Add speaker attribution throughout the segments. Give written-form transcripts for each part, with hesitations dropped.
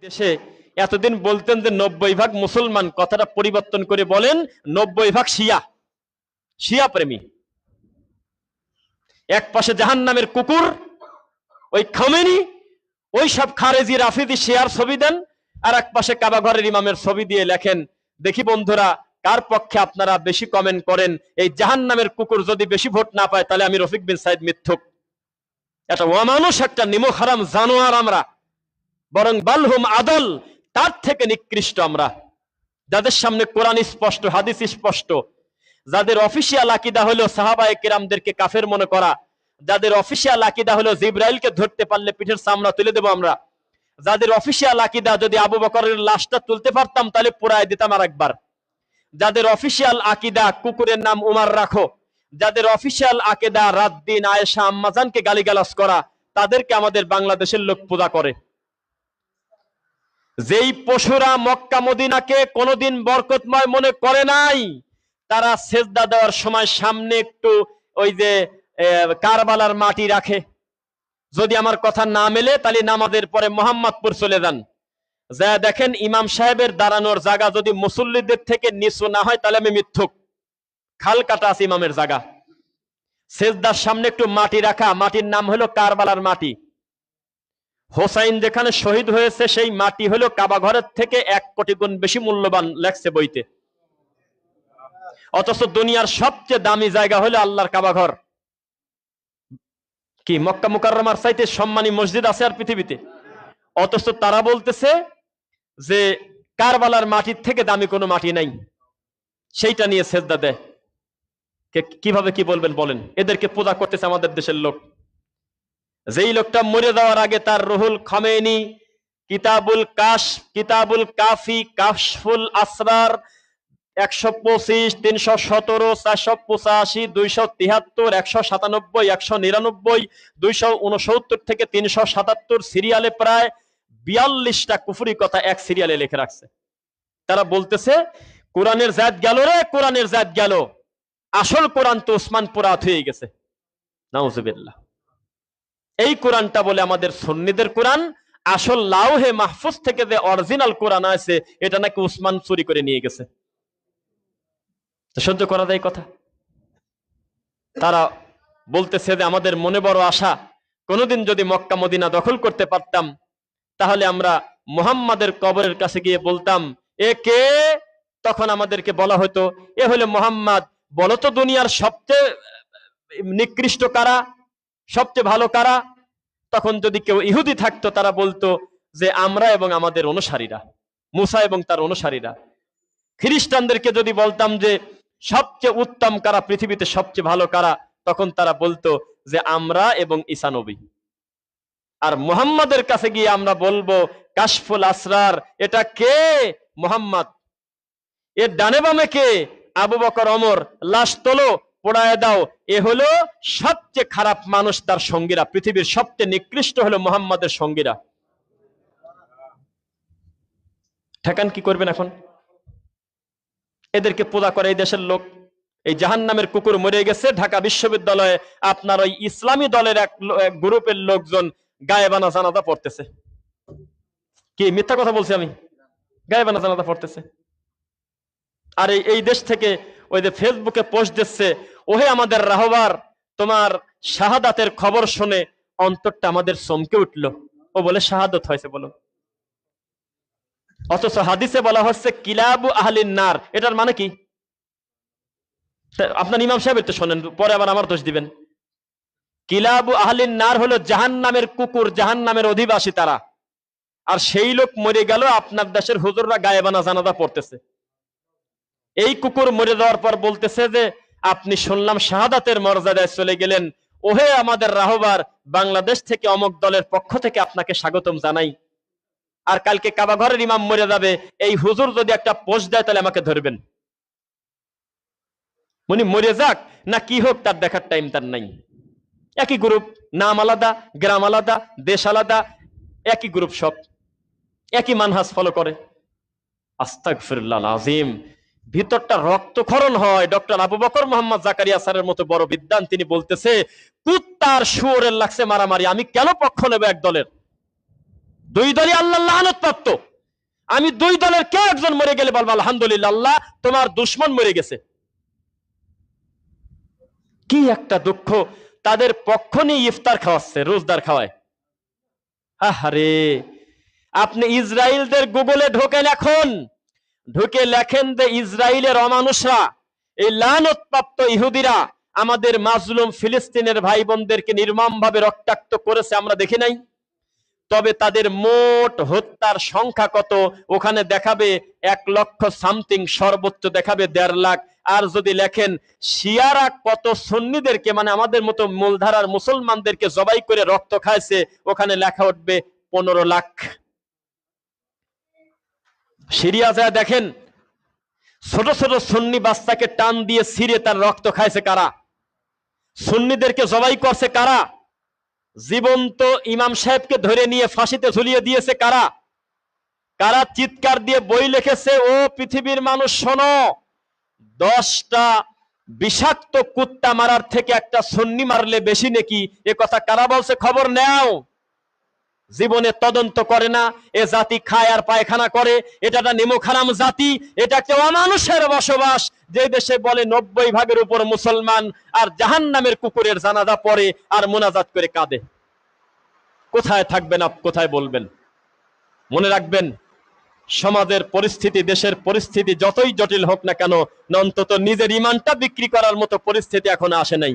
Speaker 1: দেশে এতদিন বলতেন যে 90% মুসলমান, কথাটা পরিবর্তন করে বলেন 90% শিয়া, শিয়া প্রেমী। এক পাশে জাহান্নামের কুকুর ওই খামেনি, ওই সব খারেজি রাফিদি শিয়ার ছবি দেন, আর এক পাশে কাবা ঘরের ইমামের ছবি দিয়ে লেখেন। দেখি বন্ধুরা কার পক্ষে আপনারা বেশি কমেন্ট করেন। এই জাহান্নামের কুকুর যদি বেশি ভোট না পায় তাহলে আমি রফিক বিন সাইদ মিথ্যুক, একটা অমানুষ, একটা নিমক হারাম জানোয়ার আমরা, বরং বালহুম আদল, তার থেকে নিকৃষ্ট আমরা, যাদের সামনে কোরআন স্পষ্ট, হাদিস স্পষ্ট, যাদের অফিসিয়াল আকীদা হলো সাহাবায়ে কেরামদেরকে কাফের মনে করা, যাদের অফিসিয়াল আকীদা হলো জিবরাইলকে ধরতে পারলে পিঠের চামড়া তুলে দেব আমরা, যাদের অফিসিয়াল আকীদা যদি আবু বকরের লাশটা তুলতে পারতাম তাহলে পোড়ায় দিতাম আর একবার, যাদের অফিসিয়াল আকীদা কুকুরের নাম উমার রাখো, যাদের অফিসিয়াল আকীদা রাত দিন আয়েশা আম্মাজানকে গালিগালাজ করা, তাদেরকে আমাদের বাংলাদেশের লোক পূজা করে। যেই পশুরা মক্কা মদিনাকে কোনোদিন বরকতময় মনে করে নাই, তারা সেজদা দেওয়ার সময় সামনে একটু ওই যে কারবালার মাটি রাখে। যদি আমার কথা না মেলে তাহলে নামাজের পরে মোহাম্মদপুর চলে যান, যা দেখেন ইমাম সাহেবের দাঁড়ানোর জায়গা যদি মুসল্লিদের থেকে নিচু না হয় তাহলে আমি মিথ্যুক। খাল কাটা আছে ইমামের জায়গা, সেজদার সামনে একটু মাটি রাখা, মাটির নাম হলো কারবালার মাটি। হোসাইন যেখানে শহীদ হয়েছে সেই মাটি হলো কাবা ঘরের থেকে 1 কোটি গুণ বেশি মূল্যবান, লেখছে বইতে। অথচ দুনিয়ার সবচেয়ে দামি জায়গা হলো আল্লাহর কাবা ঘর। কি মক্কা মুকাররমার চাইতে সম্মানী মসজিদ আছে আর পৃথিবীতে? অথচ তারা বলতেছে যে কারবালার মাটির থেকে দামি কোনো মাটি নাই, সেইটা নিয়ে সেজদা দেয়। কিভাবে কি বলবেন বলেন? এদেরকে পূজা করতেছে আমাদের দেশের লোক। যেই লোকটা মরে যাওয়ার আগে তার রুহুল খামেনি কিতাবুল কাফি, কাশফুল আসরার 125, 317, 485, 273, 197, 199, 269 থেকে 377 সিরিয়ালে প্রায় 42টা কুফরি কথা এক সিরিয়ালে লিখে রাখছে। তারা বলতেছে কোরআনের জাত গেল রে, কোরআনের জাত গেল, আসল কোরআন তো ওসমান পুরাত হয়ে গেছে। নাউজুবিল্লাহ। এই কোরআনটা বলে আমাদের সুন্নিদের কোরআন, আসল লাউহে মাহফুজ থেকে যে অরিজিনাল কোরআন আছে এটা নাকি উসমান চুরি করে নিয়ে গেছে। সহ্য করা যায় কথা? তারা বলতেছে যে আমাদের মনে বড় আশা, কোনোদিন যদি মক্কা মদিনা দখল করতে পারতাম তাহলে আমরা মুহাম্মাদের কবরের কাছে গিয়ে বলতাম এ কে? তখন আমাদেরকে বলা হতো এ হলো মুহাম্মদ। বলো তো দুনিয়ার সবচেয়ে নিকৃষ্ট কারা, সবচেয়ে ভালো কারা? তখন যদি কেউ ইহুদি থাকতো তারা বলতো যে আমরা এবং আমাদের অনুসারীরা, মুসা এবং তার অনুসারীরা। খ্রিস্টানদেরকে যদি বলতাম যে সবচেয়ে উত্তম কারা, পৃথিবীতে সবচেয়ে ভালো কারা, তখন তারা বলতো যে আমরা এবং ঈসা নবী। আর মুহাম্মাদের কাছে গিয়ে আমরা বলবো কাশফুল আসরার, এটা কে? মুহাম্মদ। এর ডানে বামে কে? আবু বকর, ওমর। লাশ তোলো, পোড়ায় দাও। এ হলো সবচেয়ে খারাপ মানুষ, তার সঙ্গীরা। পৃথিবীর সবচেয়ে নিকৃষ্ট হলো মুহাম্মাদের সঙ্গীরা। ঠেকান কি করবেন এখন? এদেরকে পূজা করে এই দেশের লোক। এই জাহান্নামের কুকুর মরে গেছে। ঢাকা বিশ্ববিদ্যালয়ে আপনার ওই ইসলামী দলের এক গ্রুপের লোকজন গায়েবানা জানাজা পড়তেছে। কি মিথ্যা কথা বলছি আমি? গায়েবানা জানাজা পড়তেছে। আর এই দেশ থেকে ওই যে ফেসবুকে পোস্ট দিচ্ছে, ওহে আমাদের রাহবার, তোমার শাহাদাতের খবর শুনে অন্তরটা আমাদের চমকে উঠলো। ও বলে শাহাদত হয়েছে বলো। অথচ হাদিসে বলা হচ্ছে কিলাবু আহলিন নার। এটার মানে কি? আপনার ইমাম সাহেবের তো শোনেন, পরে আবার আমার দোষ দিবেন। কিলাবু আহলিন নার হলো জাহান্নামের কুকুর, জাহান্নামের অধিবাসী তারা। আর সেই লোক মরে গেল, আপনার দেশের হুজুররা গায়েবানা জানাজা পড়তেছে। এই কুকুর মরে যাওয়ার পর বলতেছে যে আপনি শুনলাম শাহাদাতের মর্যাদায় চলে গেলেন, ওহে আমাদের রাহবার, বাংলাদেশ থেকে অমুক দলের পক্ষ থেকে আপনাকে স্বাগতম জানাই। আর কালকে কাবা ঘরের ইমাম মরে যাবে, এই হুজুর যদি একটা পোস্ট দেয় তাহলে আমাকে ধরবেন। উনি মরে যাক না কি হোক, তার দেখার টাইম তার নাই। একই গ্রুপ, নাম আলাদা, গ্রাম আলাদা, দেশ আলাদা, একই গ্রুপ, সব একই মানহাজ ফলো করে। আস্তাগফিরুল্লাহ আযীম। ভিতরটা রক্তক্ষরণ হয়। ডক্টর আবু বকর মোহাম্মদ জাকারিয়া স্যারের মতো বড় বিদ্বান, তিনি বলতেছে কুত্তার শুয়োরের লাগছে মারামারি, আমি কেন পক্ষ নেব এক দলের? দুই দলই আল্লাহ লানত প্রাপ্ত। আমি দুই দলের কেউ একজন মরে গেলে বলবো আলহামদুলিল্লাহ, আল্লাহ তোমার দুশমন মরে গেছে। কি একটা দুঃখ, তাদের পক্ষ নিয়ে ইফতার খাওয়াচ্ছে, রোজদার খাওয়ায়। আহারে, আপনি ইসরায়েলদের গুগলে ঢোকেন, এখন ঢুকে লেখেন যে ইসরায়েলের অমানুষরা, এই লানতপ্রাপ্ত ইহুদিরা আমাদের মাজলুম ফিলিস্তিনের ভাই বোনদেরকে নির্মমভাবে রক্তাক্ত করেছে, আমরা দেখি নাই? তবে তাদের মোট হত্যার সংখ্যা কত ওখানে দেখাবে 1,00,000 সামথিং, সর্বোচ্চ দেখাবে 1.5 লাখ। আর যদি লেখেন শিয়ারা কত সুন্নিদেরকে, মানে আমাদের মতো মূলধারার মুসলমানদেরকে জবাই করে রক্ত খাইছে, ওখানে লেখা উঠবে 15 লাখ। সিরিয়া যায় দেখেন, ছোট ছোট সুন্নি বাচ্চাকে টান দিয়ে ছিঁড়ে তার রক্ত খাইছে কারা? সুন্নিদেরকে জবাই করছে কারা? জীবন্ত ইমাম সাহেবকে ধরে নিয়ে ফাঁসিতে ঝুলিয়ে দিয়েছে কারা? কারা চিৎকার দিয়ে বই লিখেছে, ও পৃথিবীর মানুষ শোনো, 10টা বিষাক্ত কুত্তা মারার থেকে একটা সুন্নি মারলে বেশি নাকি, এ কথা কারা বলছে? খবর নাও। জীবনে তদন্ত করে না, এ জাতি খায় আর পায়খানা করে, এটা একটা নিমখারাম জাতি, এটা একটা অমানুষের বসবাস। যে দেশে বলে 90% উপর মুসলমান, আর জাহান্নামের কুকুরের জানাজা পড়ে আর মোনাজাত করে কাঁদে। কোথায় থাকবেন, কোথায় বলবেন? মনে রাখবেন, সমাজের পরিস্থিতি, দেশের পরিস্থিতি যতই জটিল হোক না কেন, অন্তত নিজের ইমানটা বিক্রি করার মতো পরিস্থিতি এখনো আসে নাই।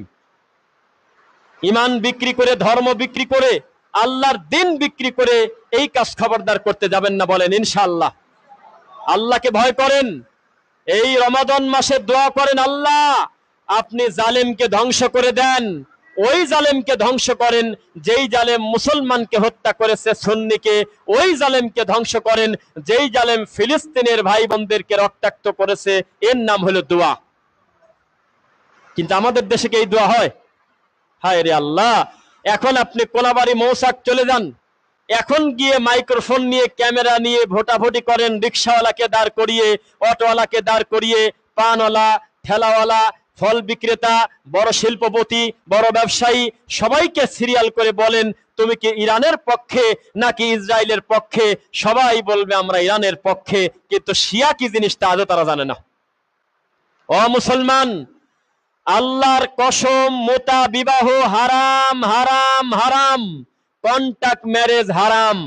Speaker 1: ইমান বিক্রি করে, ধর্ম বিক্রি করে, আল্লাহর দিন বিক্রি করে এই কাজ খবরদার করতে যাবেন না, বলেন ইনশাআল্লাহ। আল্লাহকে ভয় করেন, এই রমাদান মাসে দোয়া করেন, আল্লাহ আপনি জালেমকে ধ্বংস করে দেন। ওই জালেমকে ধ্বংস করেন যেই জালেম মুসলমানকে হত্যা করেছে, সুন্নিকে। ওই জালেমকে ধ্বংস করেন যেই জালেম ফিলিস্তিনের ভাই বোনদেরকে রক্তাক্ত করেছে। এর নাম হলো দোয়া। কিন্তু আমাদের দেশে কি এই দোয়া হয়? হায় রে আল্লাহ! এখন আপনি কোলাবাড়ি মৌসাক চলে যান, এখন গিয়ে মাইক্রোফোন নিয়ে, ক্যামেরা নিয়ে ভোটাভুটি করেন, রিক্সাওয়ালাকে দাঁড় করিয়ে, অটোওয়ালাকে দাঁড় করিয়ে, পানওয়ালা, ঠেলাওয়ালা, ফল বিক্রেতা, বড় শিল্পপতি, বড় ব্যবসায়ী, সবাইকে সিরিয়াল করে বলেন, তুমি কি ইরানের পক্ষে নাকি ইসরায়েলের পক্ষে? সবাই বলবে আমরা ইরানের পক্ষে। কিন্তু শিয়া কি জিনিসটা আজও তারা জানে না। ও মুসলমান, আল্লাহর কসম, মোতা বিবাহ হারাম, হারাম, হারাম। কন্ট্যাক্ট ম্যারেজ হারাম।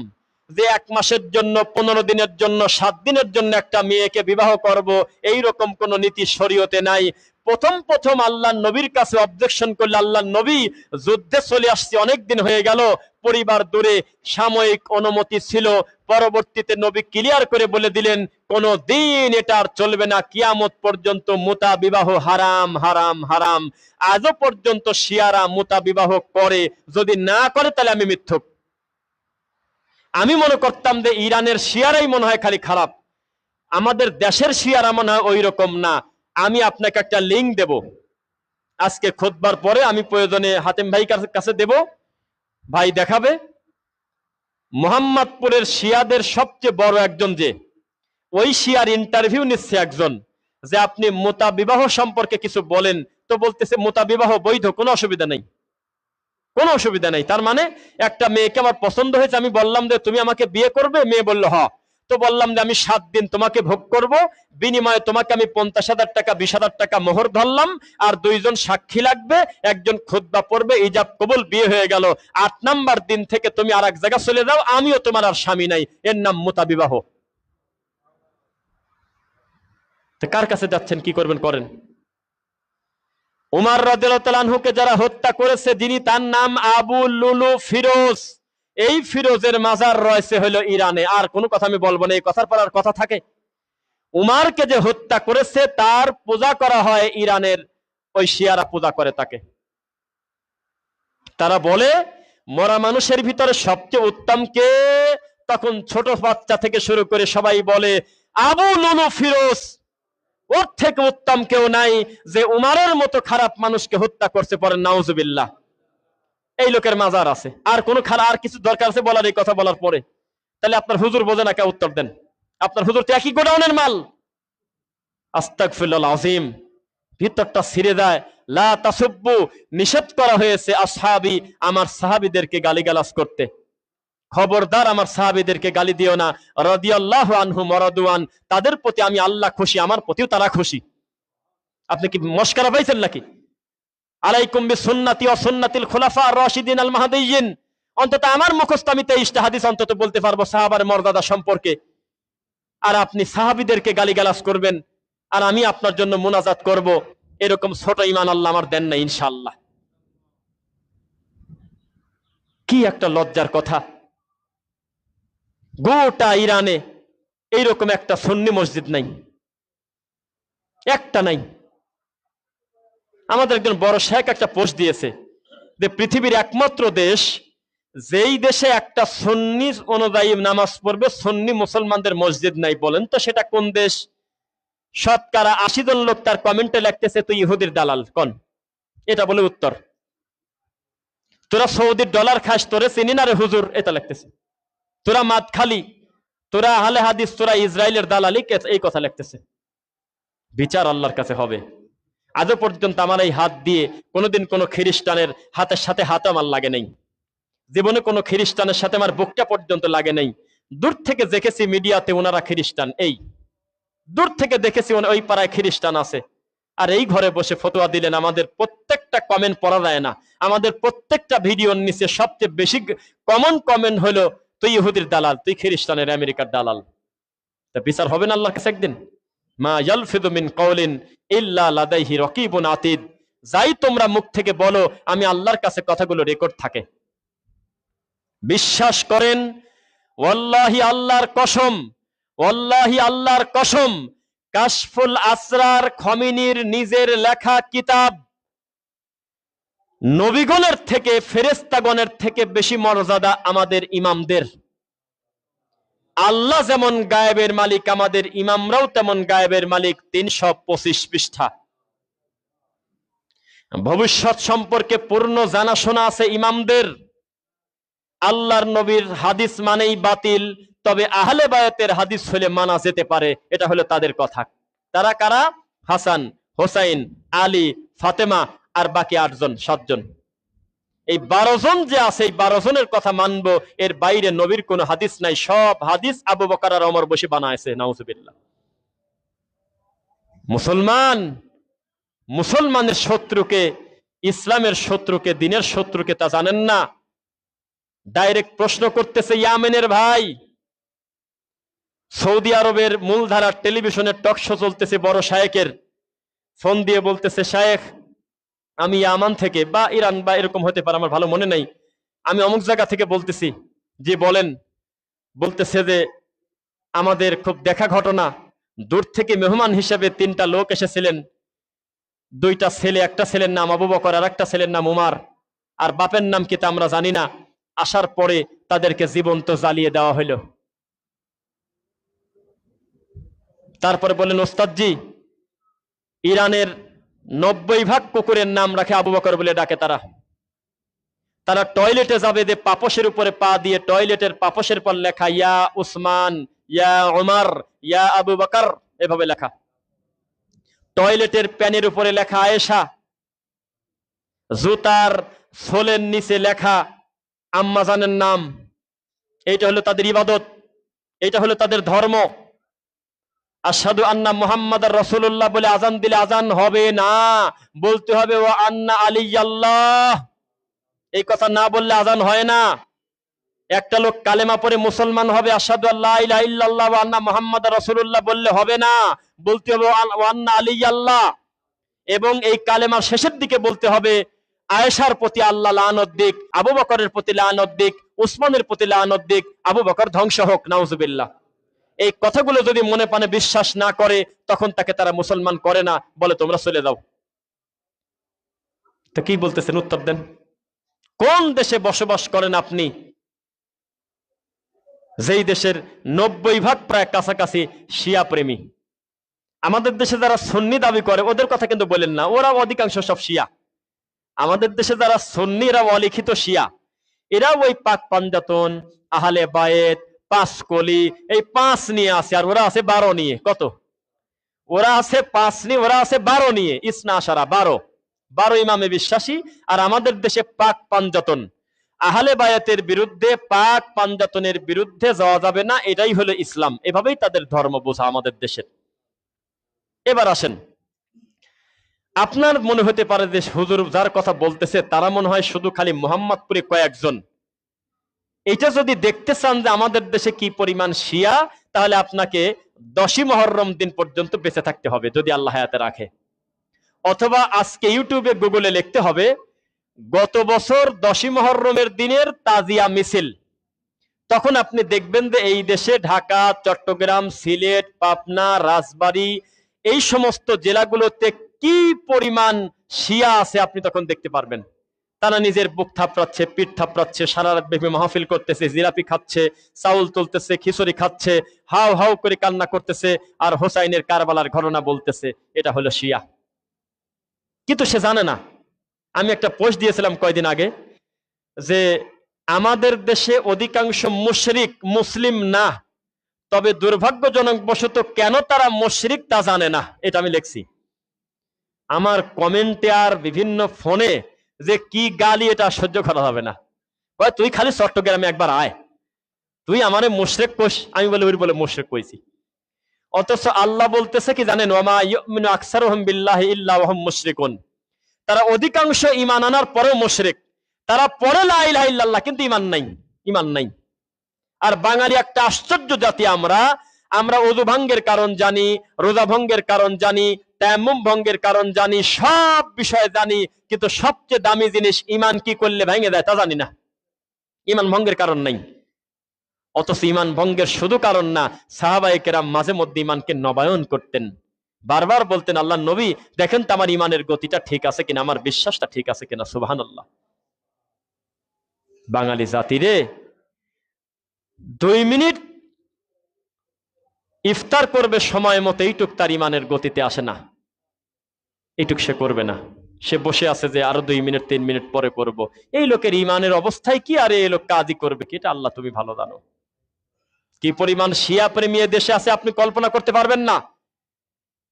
Speaker 1: যে 1 মাসের জন্য, 15 দিনের জন্য, 7 দিনের জন্য একটা মেয়েকে বিবাহ করব, এইরকম কোন নীতি শরীয়তে নাই। প্রথম আল্লাহ নবীর কাছে অবজেকশন করলে, আল্লাহ নবী যুদ্ধে চলে আসছে, অনেক দিন হয়ে গেল, পরিবার দূরে, সাময়িক অনুমতি ছিল। পরবর্তীতে নবী ক্লিয়ার করে বলে দিলেন, কোন দিন এটা আর চলবে না, কিয়ামত পর্যন্ত মুতা বিবাহ হারাম, হারাম, হারাম। আজও পর্যন্ত শিয়ারা মুতা বিবাহ করে, যদি না করে তাহলে আমি মিথ্যুক। আমি মনে করতাম যে ইরানের শিয়ারাই মনে হয় খালি খারাপ, আমাদের দেশের শিয়ারা মনে হয় ওই রকম না। আমি আপনাকে একটা লিঙ্ক দেব, আজকে খুতবার পরে আমি প্রয়োজনে হাতেম ভাই কাছে দেব, ভাই দেখাবে। মোহাম্মদপুরের শিয়াদের সবচেয়ে বড় একজন, যে ওই শিয়ার ইন্টারভিউ নিচ্ছে একজন, যে আপনি মুতা বিবাহ সম্পর্কে কিছু বলেন। তো বলতেছে মুতা বিবাহ বৈধ, কোনো অসুবিধা নেই, কোনো অসুবিধা নেই। তার মানে একটা মেয়েকে আমার পছন্দ হয়েছে, আমি বললাম যে তুমি আমাকে বিয়ে করবে, মেয়ে বলল হ। তো বললাম যে আমি 7 দিন তোমাকে ভোগ করব, বিনিময়ে তোমাকে আমি 50,000 টাকা, 20,000 টাকা মোহর ধরলাম, আর 2 জন সাক্ষী লাগবে, একজন খুতবা পড়বে, ইজাব কবুল, বিয়ে হয়ে গেল। 8 নাম্বার দিন থেকে তুমি আর এক জায়গা চলে যাও, আমিও তোমার আর স্বামী নাই। এর নাম মুতা বিবাহ। তো কার কাছে যাচ্ছেন, কি করবেন করেন। উমর রাদিয়াল্লাহু তাআলা আনহুকে যারা হত্যা করেছে, যিনি, তার নাম আবু লুলু ফিরোজ। এই ফিরোজের মাজার রয়েছে হলো ইরানে। আর কোনো কথা আমি বলবো না, এই কথার পর আর কথা থাকে? উমারকে যে হত্যা করেছে তার পূজা করা হয় ইরানের, ওই শিয়ারা পূজা করে তাকে। তারা বলে মরা মানুষের ভিতরে সবচেয়ে উত্তম কে? তখন ছোট বাচ্চা থেকে শুরু করে সবাই বলে আবু লুলু ফিরোজ, ওর থেকে উত্তম কেউ নাই, যে উমারের মতো খারাপ মানুষকে হত্যা করছে। পরে নাউজুবিল্লাহ, এই লোকের মাজার আছে। আর কোন আর কিছু দরকার আছে বলার? এই কথা বলার পরে তাহলে আপনার হুজুর বোঝে না, কে উত্তর দেন? আপনার হুজুর তো একই গোডাউনের মাল। আস্তাগফিরুল্লাহ আযীম, ভিতরটা ছিঁড়ে যায়। লা তাসুব্বু, নিষেধ করা হয়েছে আসহাবি, আমার সাহাবীদেরকে গালিগালাজ করতে। খবরদার আমার সাহাবীদেরকে গালি দিও না। রাদিয়াল্লাহু আনহুম ওয়া রাদওয়ান, তাদের প্রতি আমি আল্লাহ খুশি, আমার প্রতিও তারা খুশি। আপনি কি মস্করা পাইছেন নাকি? আলাইকুম বিসুন্নতি ওয়া সুন্নাতিল খুলাফা আর-রাশিদিন আল মাহদিয়্যিন। অন্তত আমার মুখস্থ আমি 23টা হাদিস অন্তত বলতে পারবো সাহাবার মর্যাদা সম্পর্কে, আর আপনি সাহাবীদেরকে গালিগালাজ করবেন আর আমি আপনার জন্য মুনাজাত করব, এরকম ছোট ঈমান আল্লাহ আমার দেন না ইনশাআল্লাহ। কি একটা লজ্জার কথা! গোটা ইরানে এইরকম একটা সুন্নি মসজিদ নাই, একটা নাই। আমাদের একজন বড় শেখ একটা পোস্ট দিয়েছে যে পৃথিবীর একমাত্র দেশ যেই দেশে একটা সুন্নি অনুযায়ী নামাজ পড়বে সুন্নি মুসলমানদের মসজিদ নাই। বলেন তো সেটা কোন দেশ? শতকরা 80 জন লোক তার কমেন্টে লিখতেছে তুই ইহুদির দালাল কোন, এটা বলে উত্তর। তোরা সৌদির ডলার খাস, তোরে চিনি না রে হুজুর, এটা লিখতেছে। তোরা মাদ খালি, তোরা আহলে হাদিস, তোরা ইসরায়েলের দালালি, এই কথা লিখতেছে। বিচার আল্লাহর কাছে হবে। আজও পর্যন্ত আমার এই হাত দিয়ে কোনোদিন কোনো খ্রিস্টানের হাতের সাথে হাত আমার লাগে নাই, জীবনে কোনো খ্রিস্টানের সাথে আমার বুকটা পর্যন্ত লাগে নাই। দূর থেকে দেখেছি মিডিয়াতে ওনারা খ্রিস্টান, এই দূর থেকে দেখেছি ওই পাড়ায় খ্রিস্টান আছে, আর এই ঘরে বসে ফতোয়া দিলেন। আমাদের প্রত্যেকটা কমেন্ট পড়া যায় না, আমাদের প্রত্যেকটা ভিডিওর নিচে সবচেয়ে বেশি কমন কমেন্ট হলো তুই ইহুদির দালাল, তুই খ্রিস্টানের আমেরিকার দালাল। তা বিচার হবে না আল্লাহর কাছে একদিন? মা ইয়ালফিযু মিন কাওলিন ইল্লা লাদাইহি রাকীবুন আতীদ। যাই তোমরা মুখ থেকে বলো, আমি আল্লাহর কাছে কথাগুলো রেকর্ড থাকে। বিশ্বাস করেন, ওয়াল্লাহি আল্লাহর কসম, ওয়াল্লাহি আল্লাহর কসম, কাশফুল আসরার খমিনীর নিজের লেখা কিতাব নবীগণের থেকে ফেরেশতাগণের থেকে বেশি মর্যাদা আমাদের ইমামদের। আল্লাহ যেমন গায়েবের মালিক, আমাদের ইমামরাও তেমন গায়েবের মালিক। 325 পৃষ্ঠা। ভবিষ্যৎ সম্পর্কে পূর্ণ জানাশোনা আছে ইমামদের। আল্লাহর নবীর হাদিস মানেই বাতিল, তবে আহলে বায়াতের হাদিস হলে মানা যেতে পারে, এটা হলো তাদের কথা। তারা কারা? হাসান, হোসাইন, আলী, ফাতেমা আর বাকি 8 জন 7 জন। এই 12 জন যে আছে, এই 12 জনের কথা মানবো, এর বাইরে নবীর কোনো হাদিস নাই। সব হাদিস আবু বকর আর ওমর বসে বানাইছে, নাউজুবিল্লাহ। মুসলমানের শত্রুকে, ইসলামের শত্রুকে, দিনের শত্রুকে তা জানেন না। ডাইরেক্ট প্রশ্ন করতেছে ইয়ামেনের ভাই। সৌদি আরবের মূলধারার টেলিভিশনের টক শো চলতেছে, বড় শায়েকের ফোন দিয়ে বলতেছে, শায়েখ আমি ইয়ামান থেকে, বা ইরান বা এরকম হতে পারে, আমার ভালো মনে নাই, আমি অমুক জায়গা থেকে বলতেছি। যে বলেন, বলতেছে যে আমাদের খুব দেখা ঘটনা, দূর থেকে মেহমান হিসেবে 3টা লোক এসেছিলেন। 2টা ছেলে, একটা ছেলের নাম আবু বকর আর একটা ছেলের নাম উমার, আর বাপের নাম কি তা আমরা জানি না। আসার পরে তাদেরকে জীবন্ত জ্বালিয়ে দেওয়া হলো। তারপরে বলেন, ওস্তাদজি ইরানের 90% কুকুরের নাম রাখে আবু বকর বলে ডাকে। তারা টয়লেটে যাবে, যে পাপোশের উপরে পা দিয়ে টয়লেটের পাপোশের পর লেখা ইয়া উসমান, ইয়া উমর, ইয়া আবু বকর, এভাবে লেখা। টয়লেটের প্যানের উপরে লেখা আয়েশা, জুতার সোলের নিচে লেখা আম্মাজানের নাম। এইটা হলো তাদের ইবাদত, এইটা হলো তাদের ধর্ম। আশহাদু আন্না মুহাম্মাদার রাসূলুল্লাহ বলে আজান দিলে আজান হবে না, বলতে হবে ওয়া আন্না আলিয়াল্লাহ। এই কথা না বললে আজান হয় না। একটা লোক কালেমা পড়ে মুসলমান হবে, আশহাদু আল্লা ইলাহা ইল্লাল্লাহ ওয়া আন্না মুহাম্মাদার রাসূলুল্লাহ বললে হবে না, বলতে হবে ওয়া আন্না আলিয়াল্লাহ। এবং এই কালেমার শেষের দিকে বলতে হবে আয়েশার প্রতি আল্লাহ লানত দিক, আবু বকরের প্রতি লানত দিক, উসমানের প্রতি লানত দিক, আবু বকর ধ্বংস হোক, নাউজুবিল্লাহ। এই কথাগুলো যদি মনে প্রাণে বিশ্বাস না করে, তখন তাকে তারা মুসলমান করে না, বলে তোমরা চলে যাও। তো কি বলতেছেন? উত্তর দেন। কোন দেশে বসবাস করেন আপনি, যেই দেশের 90% প্রায় কাছাকাছি শিয়া প্রেমী? আমাদের দেশে যারা সুন্নি দাবি করে ওদের কথা কিন্তু বলেন না, ওরা অধিকাংশ সব শিয়া। আমাদের দেশে যারা সুন্নি, এরা অলিখিত শিয়া। এরা ওই পাক পাঞ্জাতন, আহলে বায়েত, 5 কলি, এই 5 নিয়ে আছে, আর ওরা আছে 12 নিয়ে। কত? ওরা আছে 5 নিয়ে, ওরা আছে 12 নিয়ে। ইসনা আশারা 12 ইমামে বিশ্বাসী। আর আমাদের দেশে পাক পাঞ্জাতন, আহলে বায়াতের বিরুদ্ধে, পাক পাঞ্জাতনের বিরুদ্ধে যাওয়া যাবে না, এটাই হলো ইসলাম। এভাবেই তাদের ধর্ম বোঝা আমাদের দেশের। এবার আসেন, আপনার মনে হতে পারে যে হুজুর যার কথা বলতেছে তারা মনে হয় শুধু খালি মোহাম্মদপুরে কয়েকজন। এটা যদি দেখতে চান যে আমাদের দেশে কি পরিমাণ শিয়া, তাহলে আপনাকে 10ই মুহররম দিন পর্যন্ত বেঁচে থাকতে হবে যদি আল্লাহ হায়াতে রাখে, অথবা আজকে ইউটিউবে গুগলে লিখতে হবে গত বছর 10ই মুহররমের দিনের তাজিয়া মিছিল। তখন আপনি দেখবেন যে এই দেশে ঢাকা, চট্টগ্রাম, সিলেট, পাবনা, রাজবাড়ী এই সমস্ত জেলাগুলোতে কি পরিমাণ শিয়া আছে আপনি তখন দেখতে পারবেন। তারা নিজের বুক থাপড়াচ্ছে, পিঠ থাপড়াচ্ছে, সারা রাত ব্যাপী মাহফিল করতেছে, জিলাপি খাচ্ছে, চাউল তুলতেছে, খিচুড়ি খাচ্ছে, হাউ হাউ করে কান্না করতেছে, আর হোসাইনের কারবালার ঘটনা বলতেছে। এটা হলো শিয়া। কিন্তু সে জানে না। আমি একটা পোস্ট দিয়েছিলাম কয়দিন আগে যে আমাদের দেশে অধিকাংশ মুশরিক মুসলিম না, তবে দুর্ভাগ্যজনক বশত কেন তারা মুশরিক তা জানে না। এটা আমি লিখছি। আমার কমেন্টে আর বিভিন্ন ফোনে যে কি গালি, এটা সহ্য করা যাবে না। তুই খালি চট্টগ্রামে একবার আয়, তুই আমারে মুশরিক কোস। আমি বলে ওই বলে মুশরিক কইছি। অথচ আল্লাহ বলতেছে কি জানেন, ওয়ামা ইউমিনু আকসারুহুম বিল্লাহি ইল্লা ওয়া হুম মুশরিকুন। তারা অধিকাংশ ঈমান আনার পরেও মুশরিক। তারা পড়ে লা ইলাহা ইল্লাল্লাহ কিন্তু ঈমান নাই, ঈমান নাই। আর বাঙালি একটা আশ্চর্য জাতি। আমরা ওযু ভঙ্গের কারণ জানি, রোজা ভঙ্গের কারণ জানি, তায়াম্মুম ভঙ্গের কারণ জানি, সব বিষয় জানি, কিন্তু সবচেয়ে দামি জিনিস ঈমান কি করলে ভেঙে যায় তা জানি না। ঈমান ভঙ্গের কারণ নাই। অথচ ঈমান ভঙ্গের শুধু কারণ না, সাহাবায়ে কেরাম মাঝে মধ্যে ঈমানকে নবায়ন করতেন। বারবার বলতেন, আল্লাহর নবী দেখেন তো আমার ঈমানের গতিটা ঠিক আছে কিনা, আমার বিশ্বাসটা ঠিক আছে কিনা। সুবহানাল্লাহ। বাঙালি জাতিরে 2 মিনিট ইফতার করবে সময় মতো, এইটুক তার ঈমানের গতিতে আসে না। এইটুক সে করবে না। সে বসে আছে যে আরো 2 মিনিট 3 মিনিট পরে করব। এই লোকের ঈমানের অবস্থায় কি, আর এই লোক কাজই করবে কি, এটা আল্লাহ তুমি ভালো জানো। কি পরিমাণ শিয়া প্রেমী এই দেশে আছে আপনি কল্পনা করতে পারবেন না।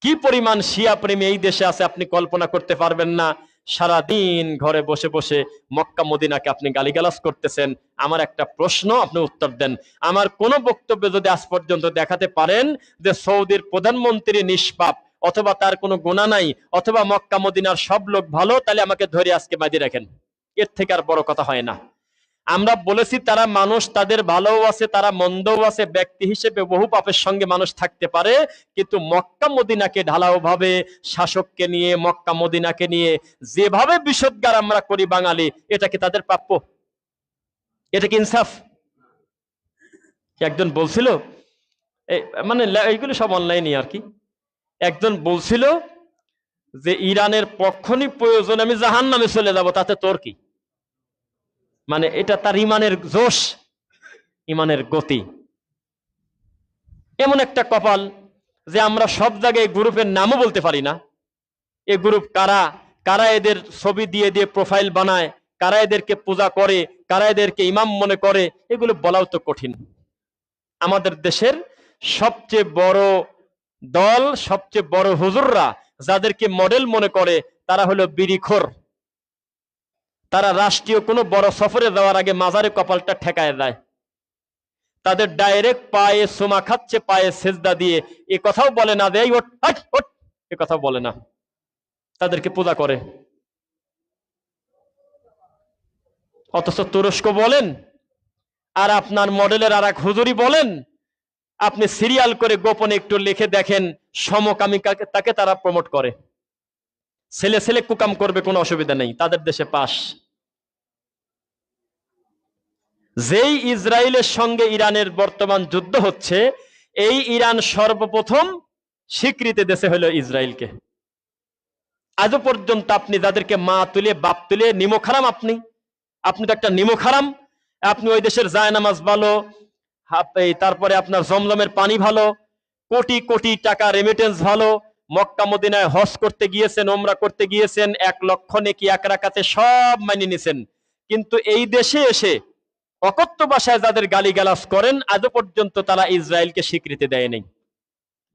Speaker 1: কি পরিমাণ শিয়া প্রেমী এই দেশে আছে আপনি কল্পনা করতে পারবেন না। সারাদিন ঘরে বসে বসে মক্কা মদিনাকে আপনি গালিগালাজ করতেছেন। আমার একটা প্রশ্ন, আপনি উত্তর দেন। আমার কোন বক্তব্য যদি আজ পর্যন্ত দেখাতে পারেন যে সৌদির প্রধানমন্ত্রী নিষ্পাপ, অথবা তার কোনো গুনাহ নাই, অথবা মক্কা মদিনার সব লোক ভালো, তাহলে আমাকে ধরে আজকে বাঁধি রাখেন। এর থেকে আর বড় কথা হয় না। আমরা বলেছি তারা মানুষ, তাদের ভালোও আছে, তারা মন্দও আছে। ব্যক্তি হিসেবে বহু পাপের সঙ্গে মানুষ থাকতে পারে, কিন্তু মক্কা মদিনাকে ঢালাও ভাবে, শাসককে নিয়ে, মক্কা মদিনাকে নিয়ে যেভাবে বিষোদ্গার আমরা করি বাঙালি, এটা কি তাদের প্রাপ্য? এটা কি ইনসাফ? একজন বলছিল, মানে এইগুলো সব অনলাইনে আর কি, একজন বলছিল যে ইরানের পক্ষনি প্রয়োজন আমি জাহান্নামে চলে যাব, তাতে তোর কি? মানে এটা তার ঈমানের জোশ, ঈমানের গতি। এমন একটা কপাল যে আমরা সব জায়গায় গ্রুপের নামও বলতে পারি না। এই গ্রুপ কারা, কারা এদের ছবি দিয়ে দিয়ে প্রোফাইল বানায়, কারা এদেরকে পূজা করে, কারা এদেরকে ইমাম মনে করে, এগুলো বলাও তো কঠিন। আমাদের দেশের সবচেয়ে বড় দল, সবচেয়ে বড় হুজুররা যাদেরকে মডেল মনে করে, তারা হলো বিড়িখোর। তারা রাষ্ট্রীয় কোনো বড় সফরে যাওয়ার আগে মাজারে কপালটা ঠেকায় দেয়। তাদের ডাইরেক্ট পায়ে সোমা খাচ্ছে, পায়ে সেজদা দিয়ে। এ কথাও বলে না যে ওঠ ওঠ, এ কথাও বলে না। তাদেরকে পূজা করে। অথচ তুরস্ক বলেন, আর আপনার মডেলের আর এক হুজুরি বলেন, আপনি সিরিয়াল করে গোপনে একটু লিখে দেখেন, সমকামিকাকে তাকে তারা প্রমোট করে। ছেলে ছেলে কুকাম করবে, কোনো অসুবিধা নেই, তাদের দেশে পাস। যেই ইসরায়েলের সঙ্গে ইরানের বর্তমান যুদ্ধ হচ্ছে, এই ইরান সর্বপ্রথম স্বীকৃতি দেশে হলো ইসরায়েলকে। আজও পর্যন্ত আপনি যাদেরকে মা তুলে বাপ তুলে নিমখারাম, আপনি তো একটা নিমখারাম। আপনি ওই দেশের জায়নামাজ ভালো, তারপরে আপনার জমজমের পানি ভালো, কোটি কোটি টাকা রেমিটেন্স ভালো, মক্কা মদিনায় হজ করতে গিয়েছেন, ওমরা করতে গিয়েছেন, 1 লক্ষ নেকি 1 রাকাতে সব মানিয়ে নিছেন। কিন্তু এই দেশে এসে অকথ্য ভাষায় যাদের গালিগালাজ করেন, আজও পর্যন্ত তারা ইসরায়েলকে স্বীকৃতি দেয় নাই।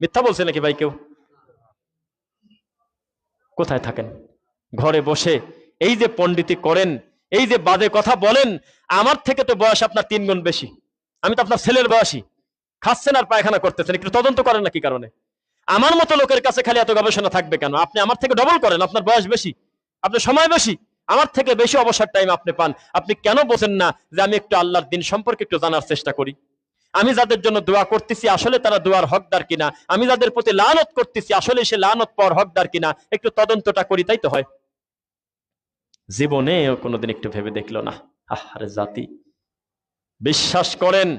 Speaker 1: মিথ্যা বলছে নাকি ভাই কেউ? কোথায় থাকেন? ঘরে বসে এই যে পণ্ডিতি করেন, এই যে বাজে কথা বলেন, আমার থেকে তো বয়স আপনার 3 গুণ বেশি, আমি তো আপনার ছেলের বয়সী, খাচ্ছেন আর পায়খানা করতেছেন, একটু তদন্ত করেন না কি কারণে? আমার মতো লোকের কাছে খালি এত গবেষণা থাকবে কেন? আপনি আমার থেকে ডবল করেন, আপনার বয়স বেশি, আপনার সময় বেশি, আমার থেকে বেশি অবসর টাইম আপনি পান। আপনি কেন বোঝেন না যে আমি একটু আল্লাহর দিন সম্পর্কে একটু জানার চেষ্টা করি? আমি যাদের জন্য দোয়া করতেছি আসলে তারা দোয়ার হকদার কিনা, আমি যাদের প্রতি লানত করতেছি আসলে সে লানত পাওয়ার হকদার কিনা, একটু তদন্তটা করি, তাই তো হয়। জীবনে কোনোদিন একটু ভেবে দেখলো না। আরে জাতি, বিশ্বাস করেন,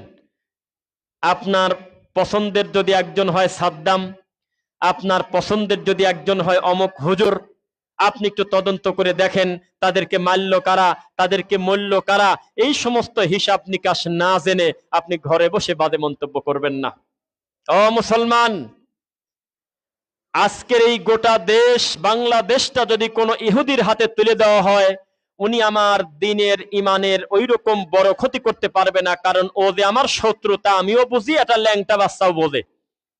Speaker 1: আপনার পছন্দের যদি একজন হয় সাদ্দাম, আপনার পছন্দের যদি একজন হয় অমক হুজুর, আপনি একটু তদন্ত করে দেখেন তাদেরকে মারল কারা, তাদেরকে মূল্য কারা। এই সমস্ত হিসাব নিকাশ না জেনে আপনি ঘরে বসে বাদে মন্তব্য করবেন না। ও মুসলমান, আজকের এই গোটা দেশ বাংলাদেশটা যদি কোনো ইহুদির হাতে তুলে দেওয়া হয়, উনি আমার দিনের ইমানের ওই রকম বড় ক্ষতি করতে পারবে না, কারণ ও যে আমার শত্রু তা আমিও বুঝি, এটা ল্যাংটা বাচ্চাও বোঝে।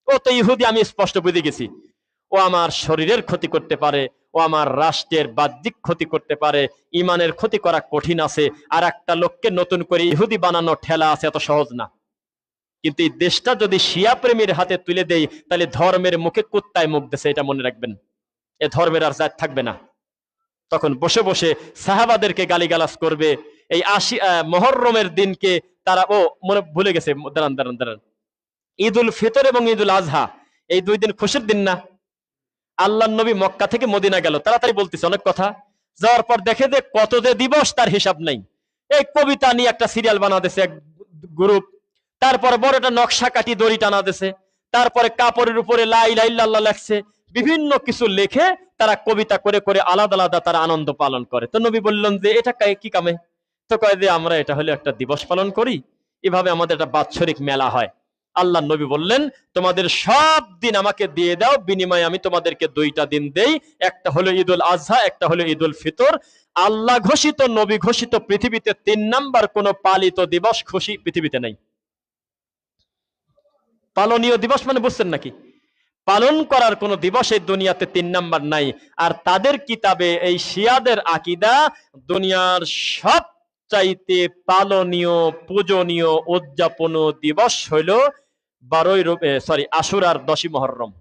Speaker 1: ও তো ইহুদি, আমি স্পষ্ট বুঝে গেছি। ও আমার শরীরের ক্ষতি করতে পারে, ও আমার রাষ্ট্রের বাহ্যিক ক্ষতি করতে পারে, ইমানের ক্ষতি করা কঠিন আছে। আর একটা লোককে নতুন করে ইহুদি বানানো ঠেলা আছে, এত সহজ না। কিন্তু এই দেশটা যদি শিয়া প্রেমীর হাতে তুলে দেই, তাহলে ধর্মের মুখে কুত্তায় মুখ দিছে, এটা মনে রাখবেন। এ ধর্মের আর জাত থাকবে না। তখন বসে বসে সাহাবাদেরকে গালিগালাজ করবে। এই মুহররমের দিনকে তারা, ও মনে ভুলে গেছে, দাঁড়ান দাঁড়ান দাঁড়ান, ঈদুল ফিতর এবং ঈদুল আজহা এই 2 দিন খুশির দিন না? আল্লাহ নবী মক্কা থেকে মদিনা গেল, তাড়াতাড়ি বলতেছে অনেক কথা, যাওয়ার পর দেখে যে কত যে দিবস তার হিসাব নাই। এই কবিতা নিয়ে একটা সিরিয়াল বানা দিয়েছে এক গ্রুপ, তারপরে বড় একটা নকশা কাটি দড়ি টানা দিয়েছে, তারপরে কাপড়ের উপরে লা ইলাহা ইল্লাল্লাহ লেখছে, বিভিন্ন কিছু লেখে তারা কবিতা করে করে আলাদা আলাদা তারা আনন্দ পালন করে। তো নবী বললেন যে এটা কি কামে? তো কয় যে আমরা এটা হলে একটা দিবস পালন করি, এভাবে আমাদের একটা বাৎসরিক মেলা হয়। আল্লাহ নবী বললেন, তোমাদের সব দিন আমাকে দিয়ে দাও, বিনিময়ে আমি তোমাদেরকে 2টা দিন দেই, একটা হলো ঈদুল আজহা, একটা হলো ঈদুল ফিতর। আল্লাহ ঘোষিত, নবী ঘোষিত পৃথিবীতে 3 নাম্বার কোন পালিত দিবস খুশি পৃথিবীতে নাই। পালনীয় দিবস মানে বুঝছেন নাকি? পালন করার কোন দিবস এই দুনিয়াতে 3 নাম্বার নাই। আর তাদের কিতাবে এই শিয়াদের আকীদা, দুনিয়ার সব চাইতে পালনীয় পূজনীয় উদযাপনীয় দিবস হইল 12 আশুরার 10ই মুহররম।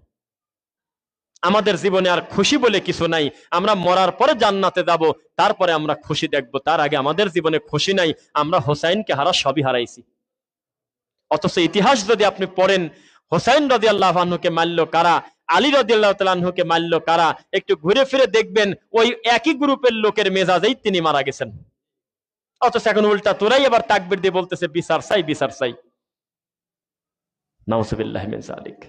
Speaker 1: আমাদের জীবনে আর খুশি বলে কিছু নাই। আমরা মরার পরে জান্নাতে যাব, তারপরে আমরা খুশি দেখব, তার আগে আমাদের জীবনে খুশি নাই। আমরা হোসাইনকে হারা সবই হারাইছি। অথচ ইতিহাস যদি আপনি পড়েন, হোসাইন রাদিয়াল্লাহু আনহুকে মারল কারা, আলী রাদিয়াল্লাহু তাআলা আনহুকে মারল কারা, একটু ঘুরে ফিরে দেখবেন ওই একই গ্রুপের লোকের মেজাজেই তিনি মারা গেছেন। অথচ এখন উল্টা তোরাই আবার তাকবীর দিয়ে বলতেছে বিচার চাই, বিচার চাই। নাউযুবিল্লাহি মিন যালিক।